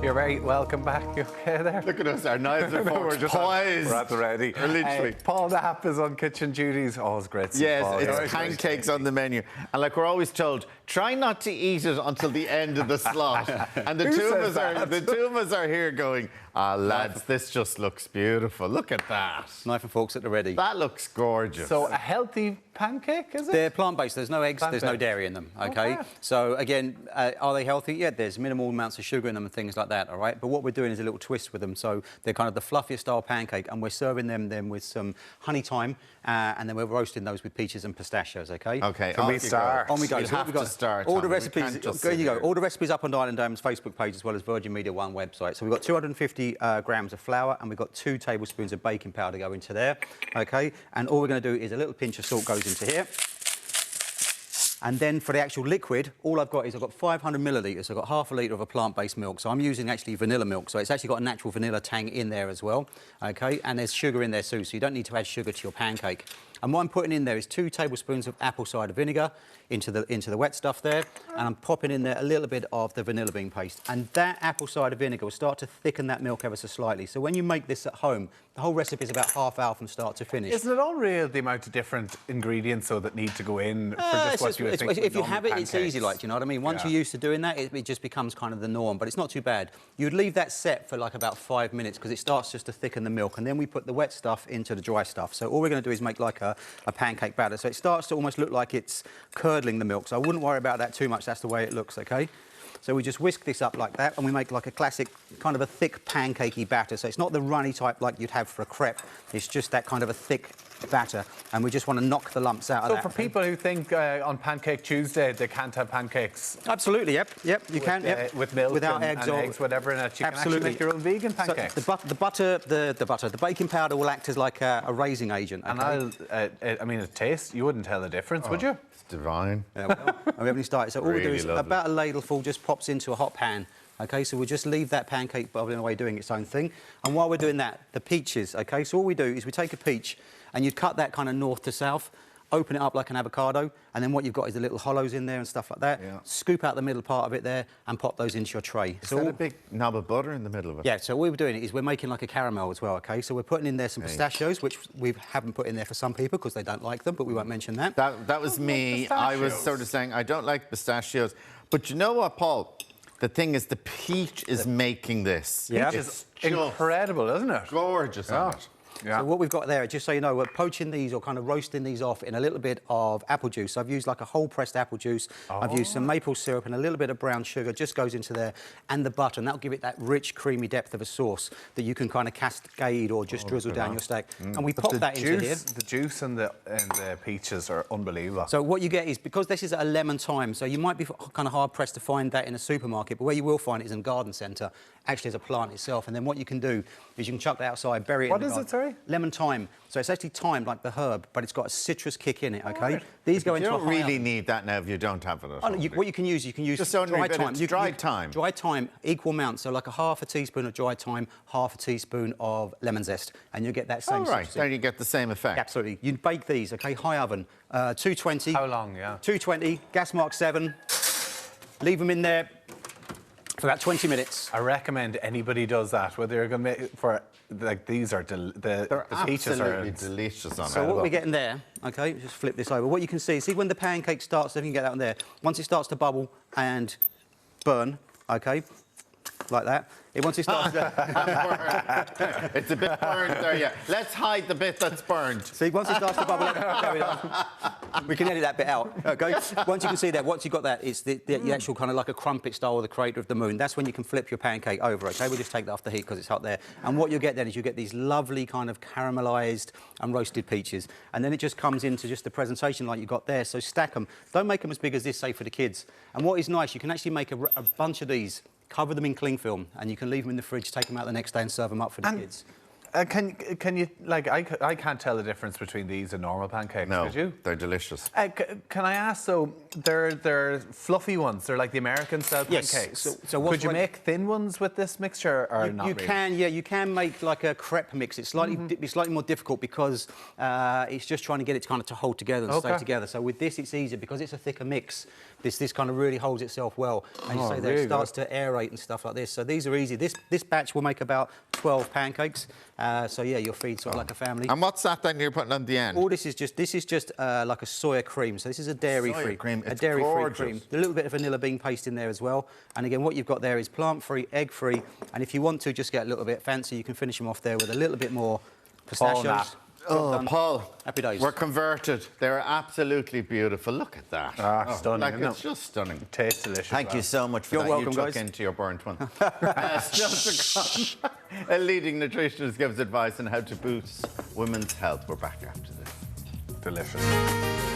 You're very welcome back. You okay there? Look at us, our knives are forks poised. We're at the ready. Literally. Paul Knapp is on kitchen duties. Always great to see Paul. Yes, it's pancakes on the menu. And like we're always told, try not to eat it until the end of the slot. And the two of us are here going, lads, this just looks beautiful. Look at that. Knife and forks at the ready. That looks gorgeous. So a healthy pancake, is it? They're plant-based. There's no eggs, there's no dairy in them, okay? So, again, are they healthy? Yeah, there's minimal amounts of sugar in them and things like that, all right? But what we're doing is a little twist with them. So they're kind of the fluffier style pancake, and we're serving them then with some honey thyme, and then we're roasting those with peaches and pistachios, okay? Okay, on we start. On we go. You have to start. All the recipes, there you go. All the recipes up on Island Dame's Facebook page as well as Virgin Media One website. So we've got 250 grams of flour, and we've got 2 tablespoons of baking powder go into there, okay? And all we're going to do is a little pinch of salt goes into here. And then for the actual liquid, all I've got is I've got 500 millilitres. I've got half a litre of a plant-based milk. So I'm using actually vanilla milk. So it's actually got a natural vanilla tang in there as well, OK? And there's sugar in there too, so you don't need to add sugar to your pancake. And what I'm putting in there is 2 tablespoons of apple cider vinegar into the wet stuff there, and I'm popping in there a little bit of the vanilla bean paste. And that apple cider vinegar will start to thicken that milk ever so slightly. So when you make this at home, the whole recipe is about half hour from start to finish. Isn't it unreal the amount of different ingredients so that need to go in for just what you would think? If you have it, it's easy, like, you know what I mean? Once you're used to doing that, it just becomes kind of the norm, but it's not too bad. You'd leave that set for like about 5 minutes because it starts just to thicken the milk, and then we put the wet stuff into the dry stuff. So all we're going to do is make like a pancake batter. So it starts to almost look like it's curdling the milk. So I wouldn't worry about that too much. That's the way it looks, OK? So we just whisk this up like that, and we make like a classic kind of a thick pancakey batter. So it's not the runny type like you'd have for a crepe. It's just that kind of a thick batter, and we just want to knock the lumps out of that. So for people who think on Pancake Tuesday they can't have pancakes... Absolutely, yep, you can, with milk without and eggs, whatever in it, you can actually make your own vegan pancakes. So the baking powder will act as like a raising agent. Okay? And I mean, it tastes... You wouldn't tell the difference, would you? It's divine. Yeah, well, we haven't started. So all we do is about a ladleful just pops into a hot pan. OK, so we'll just leave that pancake bubbling away doing its own thing. And while we're doing that, the peaches, OK, so all we do is we take a peach and you'd cut that kind of north to south, open it up like an avocado, and then what you've got is the little hollows in there and stuff like that. Yeah. Scoop out the middle part of it there and pop those into your tray. Is that a big knob of butter in the middle of it? Yeah, so what we're doing is we're making like a caramel as well, OK? So we're putting in there some pistachios, which we haven't put in there for some people because they don't like them, but we won't mention that. That was me. I was sort of saying, I don't like pistachios. But you know what, Paul? The thing is, the peach is making this. Yeah, it's incredible, isn't it? Gorgeous on it. Yeah. So what we've got there, just so you know, we're poaching these or kind of roasting these off in a little bit of apple juice. So I've used like a whole pressed apple juice. I've used some maple syrup and a little bit of brown sugar, just goes into there, and the butter, and that'll give it that rich, creamy depth of a sauce that you can kind of cascade or just drizzle down your steak. And we pop that into here. The juice and the peaches are unbelievable. So what you get is, because this is a lemon thyme, so you might be kind of hard-pressed to find that in a supermarket, but where you will find it is in a garden centre, actually as a plant itself. And then what you can do is you can chuck that outside, bury it in the garden. What is it, sorry? Lemon thyme. So it's actually thyme, like the herb, but it's got a citrus kick in it, OK? Right. These go into a high oven. You don't really need that now if you don't have it at home. What you can use just dry thyme. Dried thyme. Dried thyme, equal amount. So like a half a teaspoon of dried thyme, half a teaspoon of lemon zest, and you get that same right, then you get the same effect. Absolutely. You bake these, OK? High oven, 220. How long, yeah? 220, gas mark 7. Leave them in there for about 20 minutes. I recommend anybody does that, whether you're going to make for, like, these are the peaches are absolutely delicious on it. So what we're getting there, OK, just flip this over. What you can see when the pancake starts, if you can get that on there, once it starts to bubble and burn, OK, like that. Once it starts to... It's a bit burned there, yeah. Let's hide the bit that's burned. See, once it starts to bubble... we can edit that bit out, OK? Once you can see that, once you've got that, it's the actual kind of like a crumpet style or the crater of the moon. That's when you can flip your pancake over, OK? We'll just take that off the heat because it's hot there. And what you get then is you get these lovely kind of caramelised and roasted peaches. And then it just comes into just the presentation like you got there. So stack them. Don't make them as big as this, say, for the kids. And what is nice, you can actually make a bunch of these, cover them in cling film, and you can leave them in the fridge, take them out the next day and serve them up for the kids. Can you like I can't tell the difference between these and normal pancakes. No, Could you? they're delicious. Can I ask? So they're fluffy ones. They're like the American style Yes. pancakes. So what's could you make thin ones with this mixture or not? You really? can, yeah, you can make like a crepe mix. It's slightly more difficult because it's just trying to get it to kind of to hold together and stay together. So with this, it's easier because it's a thicker mix. This kind of really holds itself well. And you say there, it starts to aerate and stuff like this. So these are easy. This batch will make about 12 pancakes. So yeah, you'll feed sort of like a family. And what's that then you're putting on the end? All this is just like a soya cream. So this is a dairy-free cream. a It's dairy-free gorgeous. cream. A little bit of vanilla bean paste in there as well. And again, what you've got there is plant-free, egg-free. And if you want to just get a little bit fancy, you can finish them off there with a little bit more pistachios. Knapp. Oh, Paul. Happy days. We're converted. They're absolutely beautiful. Look at that. Stunning. Like, isn't it's it? just stunning. Tastes delicious. Thank you so much for You're that. welcome, you took guys. into your burnt one. Still to come. A leading nutritionist gives advice on how to boost women's health. We're back after this. Delicious.